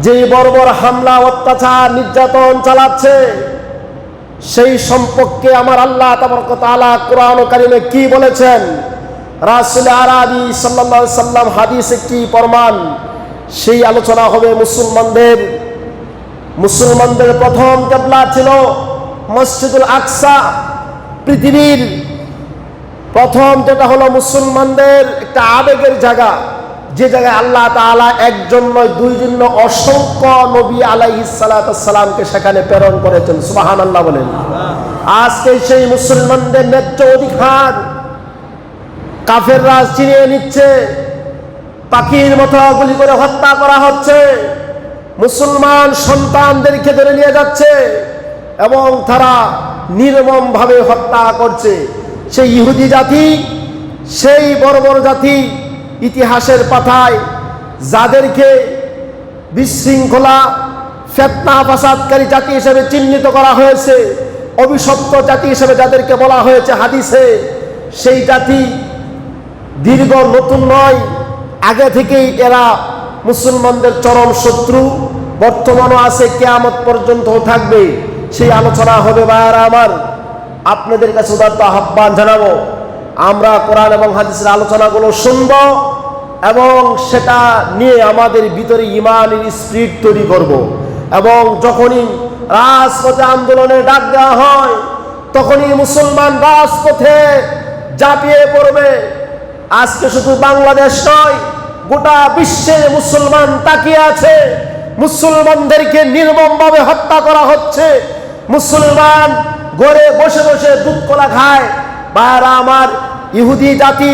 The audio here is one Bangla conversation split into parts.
যে বর্বর হামলা, অত্যাচার, নির্যাতন চালাচ্ছে, সেই সম্পর্কে আমার আল্লাহ তাবারক ওয়া তাআলা কোরআন কারীমে কি বলেছেন, রাসূল আরবি সাল্লাল্লাহু আলাইহি সাল্লাম হাদিসে কি প্রমাণ, সেই আলোচনা হবে। মুসলমানদের প্রথম কিবলা ছিল মসজিদুল আকসা। পৃথিবীর প্রথম যেটা হলো মুসলমানদের একটা আবেগের জায়গা, যে জায়গায় আল্লাহ তাআলা একজন নয়, দুইজন নয়, অসংখ্য নবী আলাইহিস সালাতু ওয়াস সালামকে সেখানে প্রেরণ করেছেন। সুবহানাল্লাহ বলেন। আজকে সেই মুসলমানদের ন্যায্য অধিকার কাফেররা ছিনিয়ে নিচ্ছে, পাখির মতো গুলি করে হত্যা করা হচ্ছে, মুসলমান সন্তানদেরকে ধরে নিয়ে যাচ্ছে এবং তারা নির্মমভাবে হত্যা করছে। সেই ইহুদি জাতি, সেই বর্বর জাতি, ইতিহাসের পাতায় যাদেরকে বিশৃঙ্খলা, ফিতনা, ফাসাদকারী জাতি হিসেবে চিহ্নিত করা হয়েছে, অভিশপ্ত জাতি হিসেবে যাদেরকে বলা হয়েছে হাদিসে, সেই জাতি দীর্ঘ নতুন নয়, আগে থেকেই এরা মুসলমানদের চরম শত্রু, বর্তমানও আছে, কিয়ামত পর্যন্ত থাকবে। সেই আলোচনা হবে। ভাইয়ারা আমার, আপনাদের কাছে উদাত্ত আহ্বান জানাবো, আমরা কোরআন এবং হাদিসের আলোচনাগুলো শুনব এবং সেটা নিয়ে আমাদের ভিতরে ঈমানের স্পিরিট তৈরি করব। এবং যখনই রাজপথে আন্দোলনের ডাক দেওয়া হয়, তখনই মুসলমান রাজপথে ঝাঁপিয়ে পড়বে। আজকে শুধু বাংলাদেশ নয়, গোটা বিশ্বে মুসলমান তাকিয়ে আছে। মুসলমানদেরকে নির্মমভাবে হত্যা করা হচ্ছে। মুসলমান ঘরে বসে বসে দুধ কলা খায়। ভাইয়ারা আমার, ইহুদি জাতি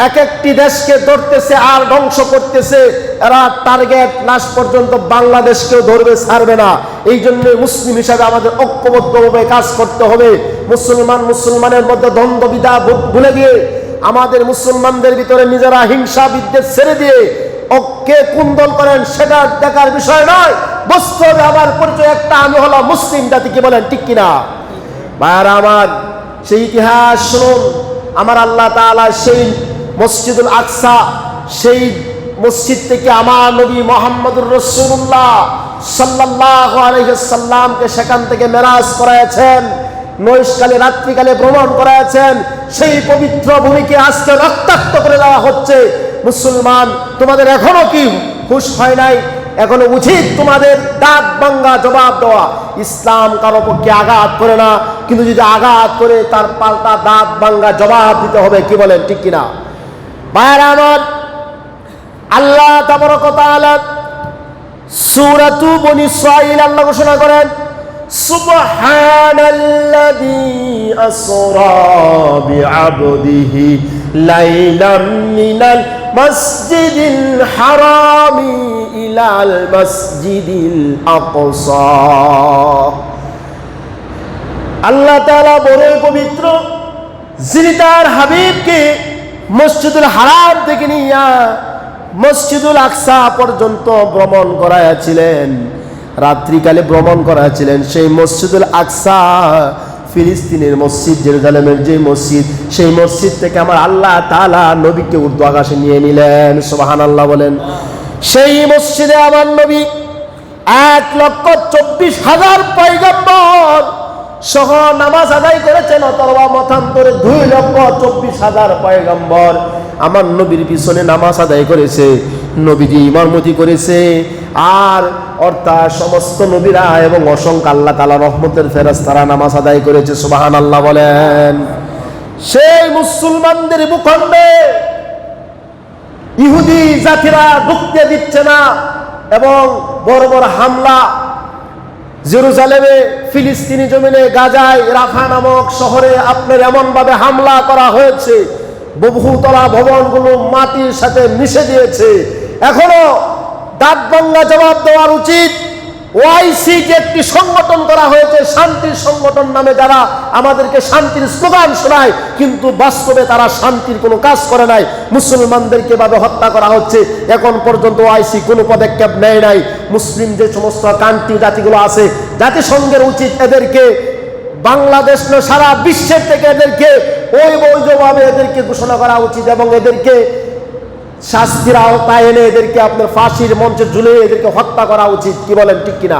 এক একটি দেশকে ধরতেছে আর ধ্বংস করতেছে। এরা টার্গেট লাস্ট পর্যন্ত বাংলাদেশকেও ধরবে, ছাড়বে না। এই জন্য মুসলিম হিসাবে আমাদের ঐক্যবদ্ধভাবে কাজ করতে হবে। মুসলমানের মধ্যে দ্বন্দ্ব বিধা ভুলে দিয়ে, আমাদের মুসলমানদের ভিতরে নিজেরা হিংসা বিদ্বেষ ছেড়ে দিয়ে কে কুন্দল করেন সেটা দেখার বিষয় নয়। বাস্তবে আমার পরিচয় একটা, আমি হলাম মুসলিম জাতি। কি বলেন, ঠিক কিনা? ভাইয়ারা আমার, সেই ইতিহাস শুনুন। আমার আল্লাহ তাআলা সেই মসজিদুল আকসা, সেই মসজিদ থেকে আমার নবী মুহাম্মদুর রাসূলুল্লাহ সাল্লাল্লাহু আলাইহি সাল্লামকে সেখান থেকে মেরাজ করায়ছেন, নৈশকালে রাত্রিকালে ভ্রমণ করায়ছেন। সেই পবিত্র ভূমিকে আজকে রক্তাক্ত করে দেওয়া হচ্ছে। মুসলমান, তোমাদের এখনো কি হুঁশ হয় নাই? এখনো উচিত তোমাদের দাঁত ভাঙ্গা জবাব দেওয়া। ইসলাম কারো পক্ষে আঘাত করে না, কিন্তু যদি আঘাত করে তার পাল্টা দাঁত ভাঙ্গা জবাব দিতে হবে। কি বলেন, ঠিক কিনা? ভাইয়ারা আমার, আল্লাহ তাবারক ওয়া তাআলা সূরাতু বনী ইসরাঈল আল্লাহ ঘোষণা করেন, সুবহানাল্লাযী আসরা বিআবদিহি লাইলাম মিনাল মসজিদিল হারামি ইলাল মসজিদিল আকসা। আল্লাহ তাআলা বড়ই পবিত্র, যিনি তার হাবিবকে মসজিদুল হারাম থেকে নিয়ে মসজিদুল আকসা পর্যন্ত ভ্রমণ করাইয়াছিলেন, রাত্রিকালে ভ্রমণ করাইছিলেন। সেই মসজিদুল আকসা ফিলিস্তিনের মসজিদ, জেরুজালেমের যে মসজিদ, সেই মসজিদ থেকে আমার আল্লাহ তাআলা নবীকে ঊর্ধ্ব আকাশে নিয়ে নিলেন। সুবহানাল্লাহ বলেন। সেই মসজিদে আমার নবী 1,24,000 পয়গম্বর সহ নামাজ আদায় করেছেন। অথবা মতান্তরে 2,24,000 পয়গম্বর আমার নবীর পিছনে নামাজ আদায় করেছে। নবীজি ইমামতি করেছে। আর অর্থাৎ সমস্ত নবীরা এবং অসংখ্য আল্লাহ তাআলা রহমতের ফেরেশতারা নামাজ আদায় করেছে। সুবহানাল্লাহ বলেন। সেই মুসলমানদের ভূখণ্ডে ইহুদি জাতিরা ঢুকতে দিচ্ছে না এবং বড় বড় হামলা জেরুজালেমে, ফিলিস্তিনি জমিনে, গাজায়, রাফা নামক শহরে আপনার এমনভাবে হামলা করা হয়েছে, বহুতলা ভবনগুলো মাটির সাথে মিশে দিয়েছে। এখনো দাঁত ভাঙ্গা জবাব দেওয়ার উচিত। ওআইসি যে একটি সংগঠন করা হয়েছে, শান্তির সংগঠন নামে, যারা আমাদেরকে শান্তির স্লোগান শোনায়, কিন্তু বাস্তবে তারা শান্তির কোনো কাজ করে নাই। মুসলমানদেরকে ভাবে হত্যা করা হচ্ছে। এখন পর্যন্ত ওআইসি কোনো পদক্ষেপ নেয় নাই। মুসলিম যে সমস্ত কান্ট্রি, জাতিগুলো আছে, জাতিসংঘের উচিত এদেরকে, বাংলাদেশ না সারা বিশ্বের থেকে এদেরকে অবৈধভাবে এদেরকে ঘোষণা করা উচিত এবং এদেরকে শাস্তির আওতায় এনে এদেরকে আপনার ফাঁসির মঞ্চে ঝুলে এদেরকে হত্যা করা উচিত। কি বলেন, ঠিক কিনা?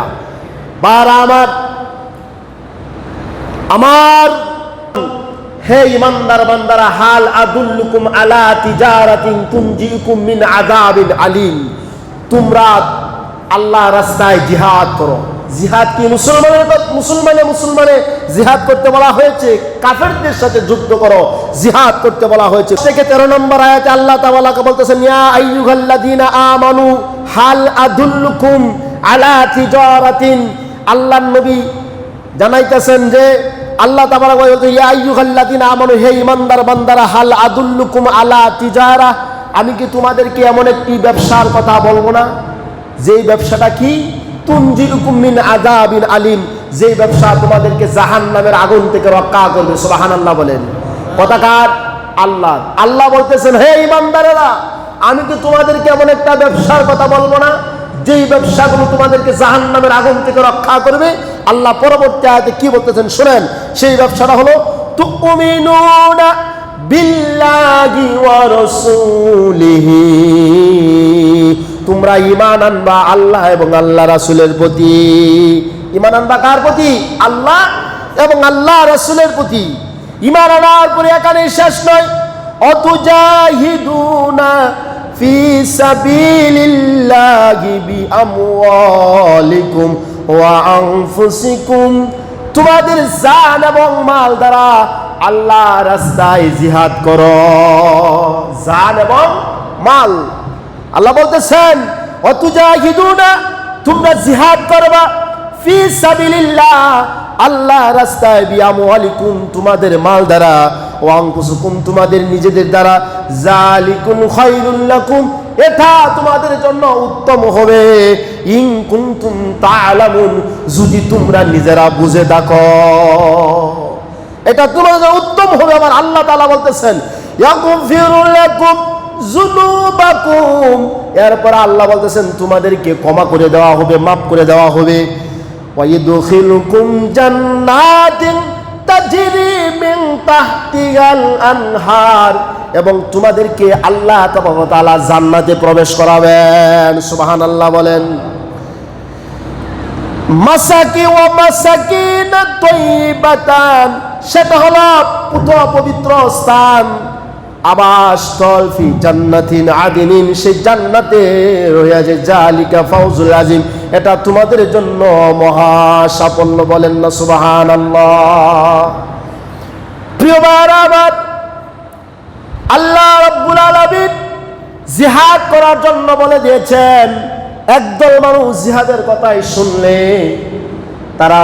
আমার হে ইমানদার বান্দারা, হাল আদুল্লুকুম আলা তিজারাতিন তুনজিকুম মিন আযাবিন আলিম, তোমরা আল্লাহ রাস্তায় জিহাদ করো। জিহাদ কি মুসলমানে জিহাদ করতে বলা হয়েছে? কাফেরদের সাথে যুদ্ধ করো, জিহাদ করতে বলা হয়েছে। থেকে 13 নম্বর আয়াতে আল্লাহ তাআলা বলতেছেন, ইয়া আইয়ুহাল্লাযীনা আমানু হাল আদুল্লুকুম আলা তিজারাতিন। আল্লাহর নবী জানাইতেছেন যে আল্লাহ তাআলা বলতে, ইয়া আইয়ুহাল্লাযীনা আমানু, হে ঈমানদার বান্দারা, হাল আদুল্লুকুম আলা তিজারা, আমি কি তোমাদেরকে এমন একটি ব্যবসার কথা বলবো না, যেই ব্যবসাটা কি? তুনজিকুম মিন আযাবিন আলিম, যেই ব্যবসা তোমাদেরকে জাহান্নামের আগুন থেকে রক্ষা করবে। সুবহানাল্লাহ বলেন। কথা কার? আল্লাহ। আল্লাহ বলতেছেন, হে ঈমানদারেরা, আমি কি তোমাদেরকে এমন একটা ব্যবসার কথা বলবো না, যেই ব্যবসাগুলো তোমাদেরকে জাহান্নামের আগুন থেকে রক্ষা করবে? আল্লাহ পরবর্তী আয়াতে কি বলতেছেন শুনেন। সেই ব্যবসাটা হলো তুমিনুনা বিল্লাহি ওয়া রাসূলিহি, তোমরা ঈমান আনবা আল্লাহ এবং আল্লাহ রাসূলের প্রতি। ঈমান আনবা কার প্রতি? আল্লাহ এবং আল্লাহ রাসূলের প্রতি। ঈমান আনার পরে এখানে শেষ নয়, অতুজাহিদুনা ফি সাবিলিল্লাহি বিআমওয়ালিকুম ওয়া আনফুসিকুম, তোমাদের জান এবং মাল দ্বারা আল্লাহ রাস্তায় জিহাদ করো। জান এবং মাল। আল্লাহ বলতেছেন, অতুজাহিদুনা, তোমরা জিহাদ করবা, ফি সাবিলিল্লাহ, আল্লাহ রাস্তায়, বিআমওয়ালিকুম, তোমাদের মাল দ্বারা, ওয়া আনফুসিকুম, তোমাদের নিজেদের দ্বারা, যালিকুম খায়রুল লাকুম, এটা তোমাদের জন্য উত্তম হবে, ইন কুনতুম তা'লামুন, যদি তোমরা নিজেরা বুঝে থাকো, এটা তোমাদের জন্য উত্তম হবে। আমার আল্লাহ তাআলা বলতেছেন, ইয়াগফিরু লাকুম যুনুবাকুম, এরপর আল্লাহ বলতেছেন তোমাদেরকে ক্ষমা করে দেওয়া হবে, মাফ করে দেওয়া হবে। ওয়া ইদখিলুকুম জান্নাতিন তাজরি মিন তাহতিহাল আনহার, এবং তোমাদেরকে আল্লাহ তাআলা জান্নাতে প্রবেশ করাবেন। সুবহানাল্লাহ বলেন। মাসাকিন তাইয়িবাতান, সেটা হলো পবিত্র স্থান, আবাসস্থল, ফি জান্নাতিন আদিনিন, সেই জান্নাতে রয়েছে, জালিকা ফাউজুল আযীম, এটা তোমাদের জন্য মহা সাফল্য। বলেন না সুবহানাল্লাহ। প্রিয় ভাইরা আমার, আল্লাহ রাব্বুল আলামিন জিহাদ করার জন্য বলে দিয়েছেন। একদল মানুষ জিহাদের কথাই শুনলে তারা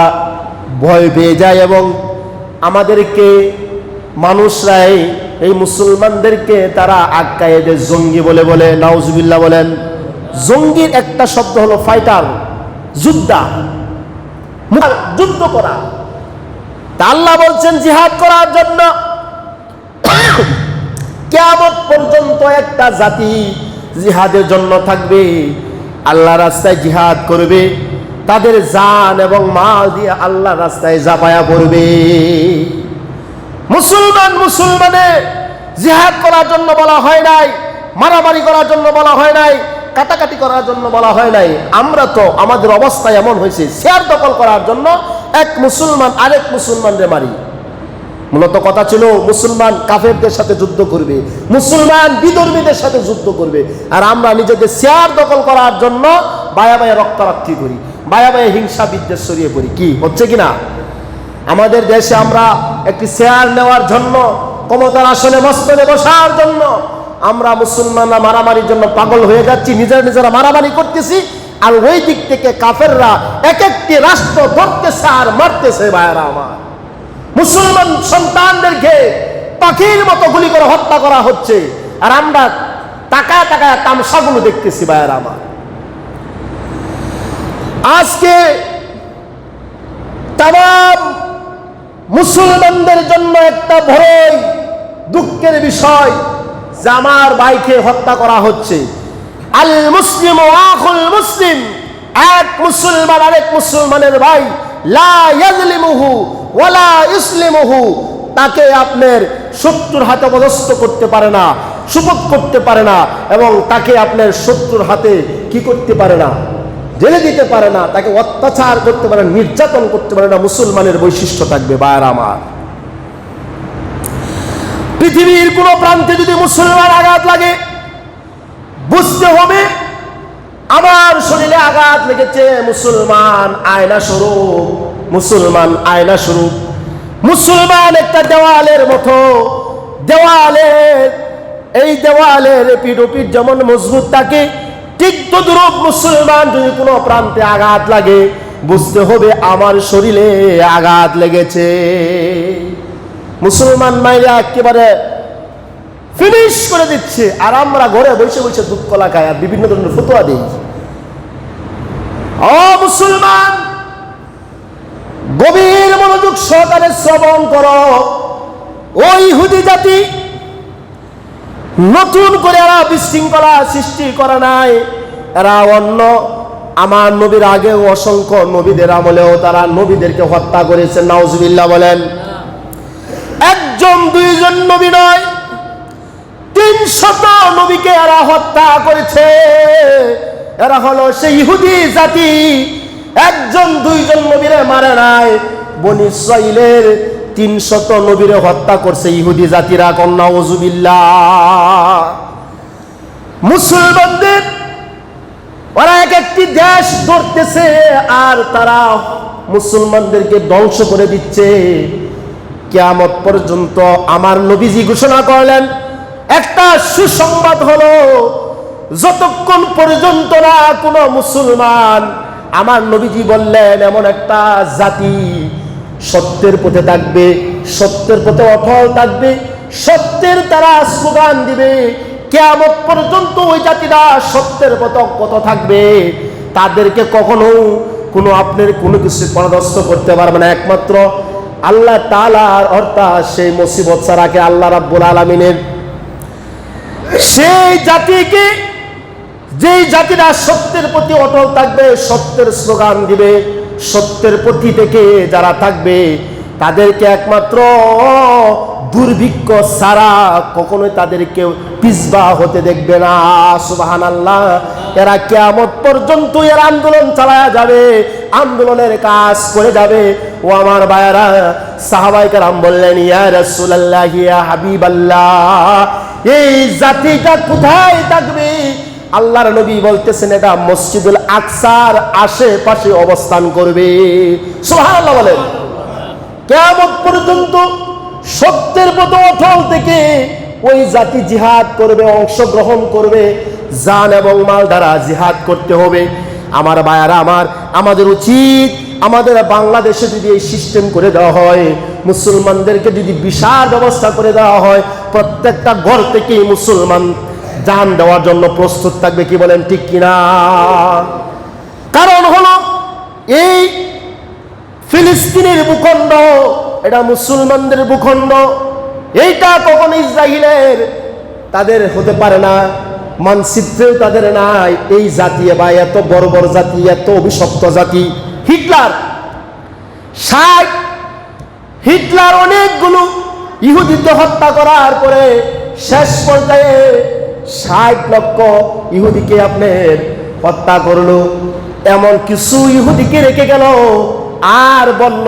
ভয় পেয়ে যায়, এবং আমাদেরকে মানুষরাই, এই মুসলমানদেরকে তারা আটকায়ে দেয় জঙ্গি বলে। বলে নাউজুবিল্লাহ বলেন। জঙ্গির একটা শব্দ হলো ফাইটার, যোদ্ধা, যুদ্ধ করা। তা আল্লাহ বলছেন জিহাদ করার জন্য কিয়ামত পর্যন্ত একটা জাতি জিহাদের জন্য থাকবে, আল্লাহ রাস্তায় জিহাদ করবে, তাদের জান এবং মাল দিয়ে আল্লাহ রাস্তায় ঝাঁপায়া পড়বে। মুসলমানে জিহাদ করার জন্য বলা হয় নাই, মারামারি করার জন্য বলা হয় নাই, কাটাকাটি করার জন্য বলা হয় নাই। আমরা তো আমাদের অবস্থা এমন হয়েছে, শেয়ার দখল করার জন্য এক মুসলমান আরেক মুসলমানরে মারি। মূলত কথা ছিল মুসলমান কাফেরদের সাথে যুদ্ধ করবে, মুসলমান বিধর্মীদের সাথে যুদ্ধ করবে, আর আমরা নিজেদের শেয়ার দখল করার জন্য বায়া বায়া রক্তারক্তি করি, বায়া বায়া হিংসা বিদ্বেষ ছড়িয়ে পড়ি। কি হচ্ছে কিনা? আমাদের দেশে আমরা একটি শেয়ার নেওয়ার জন্য, ক্ষমতার আসনে মস্তনে বসার জন্য আমরা মুসলমানরা মারামারির জন্য পাগল হয়ে যাচ্ছি, নিজেরা মারামারি করতেছি, আর ওই দিক থেকে কাফেররা এক একটি রাষ্ট্র ধরতেছে আর মারতেছে। ভাইয়েরা আমার, মুসলমান সন্তানদেরকে পাখির মতো গুলি করে হত্যা করা হচ্ছে, আর আমরা তাকায় তাকায় তামসাগুলো দেখতেছি। ভাইয়েরা আমার, আজকে তাম মুসলমানদের জন্য একটা ভয়, দুঃখের বিষয় যে আমার ভাইকে হত্যা করা হচ্ছে। আল মুসলিম আখুল মুসলিম, এক মুসলমান আরেক মুসলমানের ভাই, লা ইয়াজলিমুহু ওয়ালা ইসলিমুহু, তাকে আপনার শত্রুর হাতে পদস্থ করতে পারে না, সুপোত করতে পারে না এবং তাকে আপনার শত্রুর হাতে কি করতে পারে না, জেলে দিতে পারে না, তাকে অত্যাচার করতে পারে, নির্যাতন করতে পারে না। মুসলমানের বৈশিষ্ট্য থাকবে ভাইরা আমার। পৃথিবীর কোন প্রান্তে যদি মুসলমান আঘাত লাগে, বুঝতে হবে আমার শরীরে আঘাত লেগেছে, মুসলমান আয়না স্বরূপ, মুসলমান আয়না স্বরূপ। মুসলমান একটা দেওয়ালের মতো, এই দেওয়ালের পিঠ যেমন মজবুত থাকে, ঠিক তদ্রূপ মুসলমান যদি কোনো প্রান্তে আঘাত লাগে, বুঝতে হবে আমার শরীরে আঘাত লেগেছে। মুসলমান মাইরা একেবারে ফিনিশ করে দিচ্ছে, আর আমরা ঘরে বসে বসে দুধ কলা খাই আর বিভিন্ন ধরনের ফতোয়া দিই। ও মুসলমান, গভীর মনোযোগ সহকারে শ্রবণ করো। ওই ইহুদি জাতি নতুন করে এরা বিশৃঙ্খলা সৃষ্টি করে নাই, এরা অন্য আমার নবীর আগেও অসংখ্য নবীদের আমলেও তারা নবীদেরকে হত্যা করেছে। নাউজুবিল্লাহ বলেন। একজন দুইজন নবী নয়, 300 নবীকে এরা হত্যা করেছে। এরা হলো সেই ইহুদি জাতি, একজন দুইজন নবীরে মারে নাই, বনী ইসরাইলের 300 নবীরে হত্যা করছে ইহুদি জাতিরা। নাউজুবিল্লাহ। মুসলমানদের ওরা এক একটি দেশ ধরতেছে আর তারা মুসলমানদেরকে ধ্বংস করে দিচ্ছে। কিয়ামত পর্যন্ত আমার নবীজি ঘোষণা করলেন, একটা সুসংবাদ হলো, যতক্ষণ পর্যন্ত না কোনো মুসলমান, আমার নবীজি বললেন এমন একটা জাতি সত্যের পথে থাকবে, সত্যের পথে অটল থাকবে, সত্যের তারা স্লোগান দিবে, কিয়ামত পর্যন্ত ওই জাতিরা সত্যের পথ থাকবে। তাদেরকে কখনো কোনো আপনার কোনো কিছু পরাস্ত করতে পারবে না, একমাত্র আল্লাহ তাআলার অর্থাৎ সেই মুসিবত ছাড়াকে আল্লাহ রাব্বুল আলামিনের সেই জাতিকে, যেই জাতিরা সত্যের প্রতি অটল থাকবে, সত্যের স্লোগান দিবে, সত্যের প্রতি থেকে যারা থাকবে, তাদেরকে একমাত্র দুর্ভিক্ষ ছাড়া কখনোই তাদেরকে পিছপা হতে দেখবে না। সুবহানাল্লাহ। এরা কিয়ামত পর্যন্ত এর আন্দোলন চালায়া যাবে, আন্দোলনের কাজ করে যাবে। ও আমার ভাইয়েরা, সাহাবায়ে কেরাম বললেন, ইয়া রাসূলুল্লাহ, ইয়া হাবিবাল্লাহ, এই জাতিটা কোথায় থাকবে? আল্লাহর নবী বলতেছেন, এটা মসজিদুল আকসার আশেপাশে অবস্থান করবে। সুবহানাল্লাহ বলেন। কিয়ামত পর্যন্ত সত্যের পথে অটল থেকে ওই জাতি জিহাদ করবে, অংশগ্রহণ করবে, জান এবং মাল দ্বারা জিহাদ করতে হবে। আমার ভাইয়ারা আমার, আমাদের উচিত, আমাদের বাংলাদেশে যদি এই সিস্টেম করে দেওয়া হয়, মুসলমানদেরকে যদি বিশাল ব্যবস্থা করে দেওয়া হয়, প্রত্যেকটা ঘর থেকেই মুসলমান জান দেওয়ার জন্য প্রস্তুত থাকবে। কি বলেন, ঠিক কিনা? কারণ হলো এই ফিলিস্তিনের ভূখণ্ড, এটা মুসলমানদের ভূখণ্ড, এইটা কখনো ইসরায়েলের তাদের হতে পারে না, মানচিত্রেও তাদের নাই। এই জাতি বা এত বড় বড় জাতি, এত অভিশপ্ত জাতি, হিটলার অনেকগুলো ইহুদিকে হত্যা করার পরে শেষ পর্যায়ে 60 লক্ষ ইহুদিকে আপনার হত্যা করলো। এমন কিছু ইহুদিকে রেখে গেল আর বলল,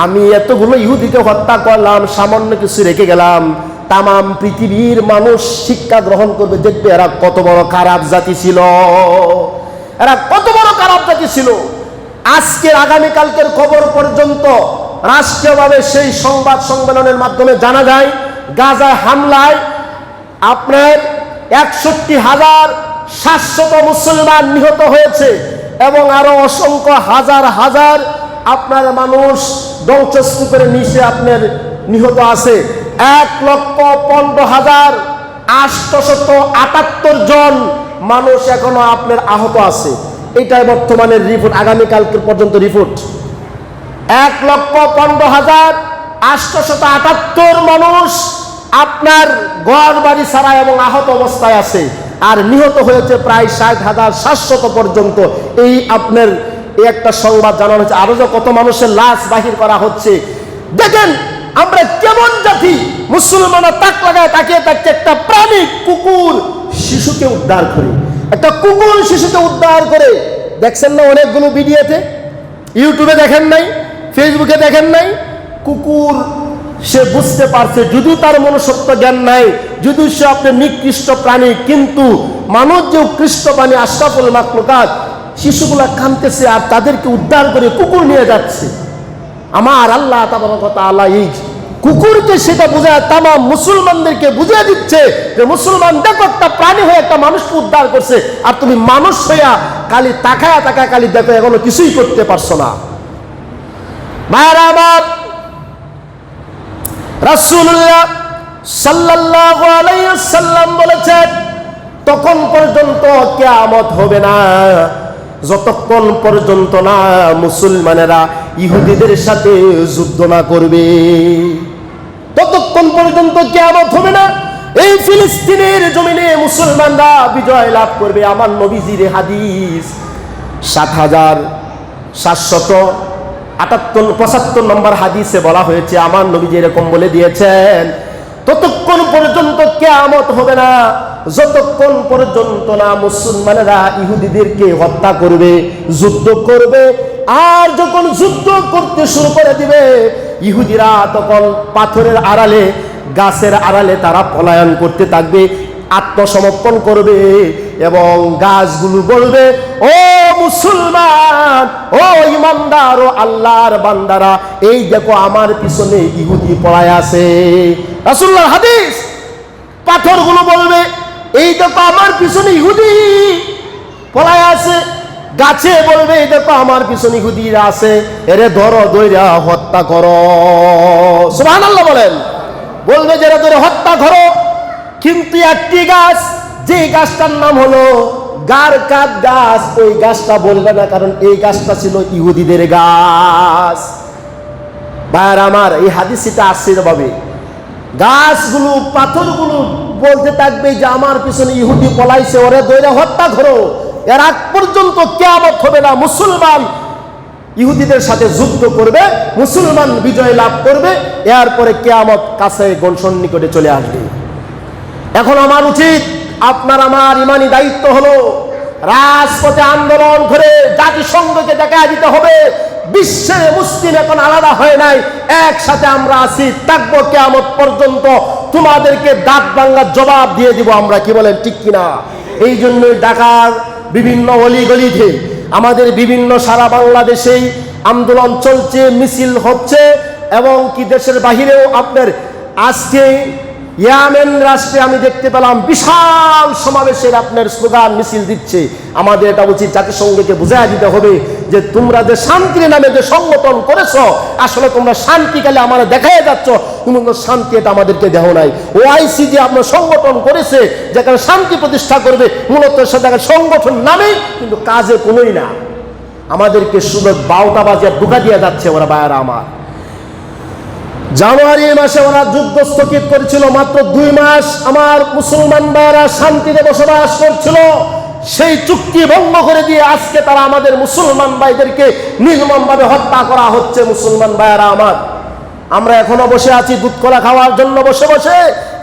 আমি এতগুলো ইহুদিকে হত্যা করলাম, সামান্য কিছু রেখে গেলাম, তামাম পৃথিবীর মানুষ শিক্ষা গ্রহণ করবে, দেখবে এরা কত বড় খারাপ জাতি ছিল, এরা কত বড় খারাপ জাতি ছিল। আজকের আগামীকালকের খবর পর্যন্ত রাষ্ট্রীয়ভাবে সেই সংবাদ সম্মেলনের মাধ্যমে জানা যায়, গাজায় হামলায় আপনার 61,700 মুসলমান নিহত হয়েছে এবং আরো অসংখ্য হাজার হাজার আপনার মানুষ ধ্বংসস্তূপের নিচে আপনার নিহত আছে। 1,15,878 জন মানুষ এখনো আপনার আহত আছে। এটাই বর্তমানের রিপোর্ট, আগামীকালকে পর্যন্ত রিপোর্ট। 1,15,878 মানুষ আপনার ঘর বাড়ি ছাড়া এবং আহত অবস্থায় আছে, আর নিহত হয়েছে প্রায় 60,700 পর্যন্ত। এই আপনার এই একটা সংবাদ জানানো হচ্ছে। আরো যে কত মানুষের লাশ বাহির করা হচ্ছে, দেখেন আমরা কেমন জাতি? মুসলমানরা তাক লাগায় তাকিয়ে থাকছে একটা প্রাণী কুকুর শিশুকে উদ্ধার করে, একটা কুকুর শিশুকে উদ্ধার করে। দেখছেন না অনেকগুলো ভিডিওতে, ইউটিউবে দেখেন নাই, ফেসবুকে দেখেন নাই? কুকুর সে বুঝতে পারছে, যদিও তার মনুষ্যত্ব জ্ঞান নাই, যদিও সে আপনার নিকৃষ্ট প্রাণী, কিন্তু মানুষ যে উৎকৃষ্ট প্রাণী, আশরাফুল মাখলুকাত, শিশুগুলা কাঁদতেছে আর তাদেরকে উদ্ধার করে কুকুর নিয়ে যাচ্ছে। আমার আল্লাহ তাবারক ওয়া তাআলা এই কুকুরকে সেটা বোঝায় তামাম মুসলমানদেরকে বুঝিয়ে দিচ্ছে যে মুসলমান দেখো একটা প্রাণী হয়ে একটা মানুষকে উদ্ধার করছে, আর তুমি মানুষ হইয়া খালি তাকায়া তাকায় খালি দেখো, এখনো কিছুই করতে পারছো না। ভাইরা আমার, রাসূলুল্লাহ সাল্লাল্লাহু আলাইহি ওয়াসাল্লাম বলেছেন তখন পর্যন্ত কিয়ামত হবে না যতক্ষণ পর্যন্ত না মুসলমানেরা ইহুদিদের সাথে যুদ্ধ না করবে, ততক্ষণ পর্যন্ত কিয়ামত হবে না। এই ফিলিস্তিনের জমিনে মুসলমানরা বিজয় লাভ করবে। আমার নবীজির হাদিস 7775 নম্বর হাদিসে বলা হয়েছে, আমার নবীজি এরকম বলে দিয়েছেন, ততক্ষণ পর্যন্ত কিয়ামত হবে না যতক্ষণ পর্যন্ত না মুসলমানেরা ইহুদিদেরকে হত্যা করবে, যুদ্ধ করবে। আর যখন যুদ্ধ করতে শুরু করে দিবে, ইহুদিরা তখন পাথরের আড়ালে, গাছের আড়ালে তারা পলায়ন করতে থাকবে, আত্মসমর্পণ করবে, এবং গাছগুলো বলবে, ও মুসলমান, ও ইমানদার, ও আল্লাহর বান্দারা, এই দেখো আমার পিছনে ইহুদি পলায় আছে। রাসূলুল্লাহর হাদিস। পাথরগুলো বলবে, এই দেখো আমার পিছনে ইহুদি পলায় আছে। গাছে বলবে, এই দেখো আমার পিছনে ইহুদিরা আছে, এরে ধরো, দইরা হত্যা করো। সুবহানাল্লাহ বলেন। বলবে যে এরা ধরে হত্যা করো। কিন্তু একটি গাছ, যে গাছটার নাম হলো গারকাত গাছ, ওই গাছটা বলবে না, কারণ এই গাছটা ছিল ইহুদিদের গাছ। ভাইয়ার আমার, এই হাদিসটা আসছে ভাবে, গাছগুলো, পাথরগুলো বলতে থাকবে যে আমার পিছনে ইহুদি পলাইছে, ওরে দইরা হত্যা করো। এর আগ পর্যন্ত কিয়ামত হবে না। মুসলমান ইহুদিদের সাথে যুদ্ধ করবে, মুসলমান বিজয় লাভ করবে, এরপরে কিয়ামত কাছে সন্নিকটে চলে আসবে। এখন আমার উচিত, আপনার আমার ইমানি দায়িত্ব হলো রাজপথে আন্দোলন করে জাতিসংঘকে দেখা দিতে হবে বিশ্বে মুসলিম এখন আলাদা হয় নাই, একসাথে আমরা আছি, থাকবো কিয়ামত পর্যন্ত, তোমাদেরকে দাঁত ভাঙার জবাব দিয়ে দিব আমরা। কি বলেন, ঠিক কিনা? এই জন্যই ঢাকার বিভিন্ন অলিগলিতে, আমাদের বিভিন্ন সারা বাংলাদেশেই আন্দোলন চলছে, মিছিল হচ্ছে, এবং কি দেশের বাহিরেও আপনার আজকে ইয়েমেন রাষ্ট্রে আমি দেখতে পেলাম বিশাল সমাবেশের আপনার স্লোগান মিছিল দিচ্ছে। আমাদের এটা উচিত জাতিসংঘকে বুঝাই দিতে হবে যে তোমরা যে শান্তির নামে যে সংগঠন করেছো, আসলে তোমরা শান্তিকালে আমরা দেখাই যাচ্ছ, তুমি শান্তি এটা আমাদেরকে দেহ নাই। ওআইসি যে আপনার সংগঠন করেছে যেখানে শান্তি প্রতিষ্ঠা করবে, মূলত সেটা সংগঠন নামে, কিন্তু কাজে কোনোই না। আমাদেরকে শুধু 12টা বাজে ঢুকা দিয়ে যাচ্ছে ওরা। ভাইয়ারা আমার, জানুয়ারি মাসে ওরা যুদ্ধ স্থগিত করেছিল, মাত্র 2 মাস আমার মুসলমান ভাইয়েরা শান্তিতে বসবাস করছিল, সেই চুক্তি ভঙ্গ করে দিয়ে আজকে তারা আমাদের মুসলমান ভাইদেরকে নির্মমভাবে হত্যা করা হচ্ছে। মুসলমান ভাইয়েরা আমার, আমরা এখনো বসে আছি দুধ কলা খাওয়ার জন্য বসে বসে।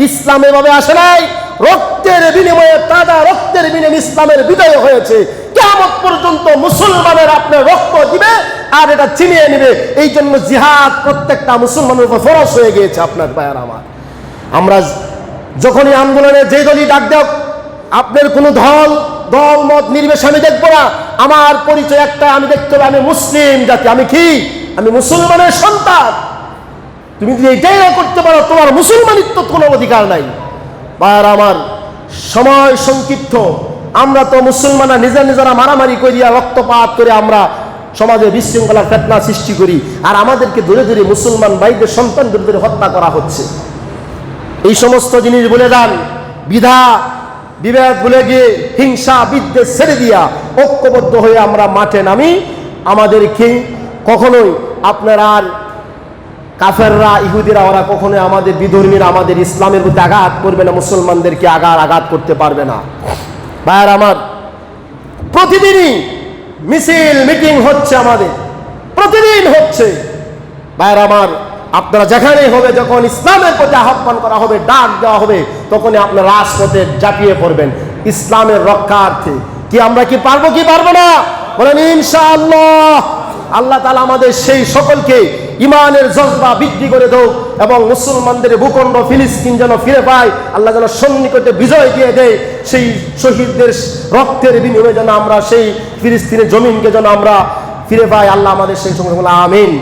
ইসলাম এভাবে আসে নাই, রক্তের বিনিময়ে, তাজা রক্তের বিনিময়ে ইসলামের বিজয় হয়েছে। কিয়ামত পর্যন্ত মুসলমানের আপনার রক্ত দিবে আর এটা চিনিয়ে নেবে। এই জন্য জিহাদ প্রত্যেকটা মুসলমানের উপর ফরজ হয়ে গিয়েছে। আপনার ভাইয়ারা আমার, আমরা যখনই আন্দোলনে যে দলই ডাক দেব, আপনার কোনো দল মত নির্বিশেষে আমি দেখবো না, আমার পরিচয় একটা, আমি দেখতে হবে আমি মুসলিম জাতি। আমি কি? আমি মুসলমানের সন্তান। তুমি যদি এটাই না করতে পারো, তোমার মুসলমানিত্ব কোনো অধিকার নাই। ভাইয়ারা আমার, সময় সংক্ষিপ্ত। আমরা তো মুসলমানরা নিজেরা মারামারি করিয়া, রক্তপাত করে আমরা সমাজে বিশৃঙ্খলার ফিতনা সৃষ্টি করি, আর আমাদেরকে ধরে ধরে মুসলমান ভাইদের সন্তানদের ধরে হত্যা করা হচ্ছে। এই সমস্ত জিনিস ভুলে যান, বিভেদ ভুলে গিয়ে হিংসা বিদ্বেষ ছেড়ে দিয়া ঐক্যবদ্ধ হয়ে আমরা মাঠে নামি। আমাদেরকে কখনোই আপনার আর কাফেররা, ইহুদিরা, ওরা কখনোই আমাদের বিধর্মীরা আমাদের ইসলামের প্রতি আঘাত করবে না, মুসলমানদেরকে আঘাত করতে পারবে না। ভাইয়ার আমার, প্রতিদিনই মিছিল মিটিং হচ্ছে, আমাদের প্রতিদিন হচ্ছে। ভাইয়ার আমার, আপনারা যেখানেই হবে, যখন ইসলামের প্রতি আহ্বান করা হবে, ডাক দেওয়া হবে, তখনই আপনার রাজপথে ঝাঁপিয়ে পড়বেন ইসলামের রক্ষার্থে। কি আমরা কি পারবো কি পারবো না? বলেন ইনশাআল্লাহ। আল্লাহ তাআলা আমাদের সেই সকলকে ইমানের জজবা বৃদ্ধি করে দাও এবং মুসলমানদের ভূখণ্ড ফিলিস্তিন যেন ফিরে পায়, আল্লাহ যেন সন্নিকটে বিজয় দিয়ে দেয়, সেই শহীদদের রক্তের বিনিময়ে যেন আমরা সেই ফিলিস্তিনের জমিনকে যেন আমরা ফিরে পাই। আল্লাহ আমাদের সেই সময় আমিন।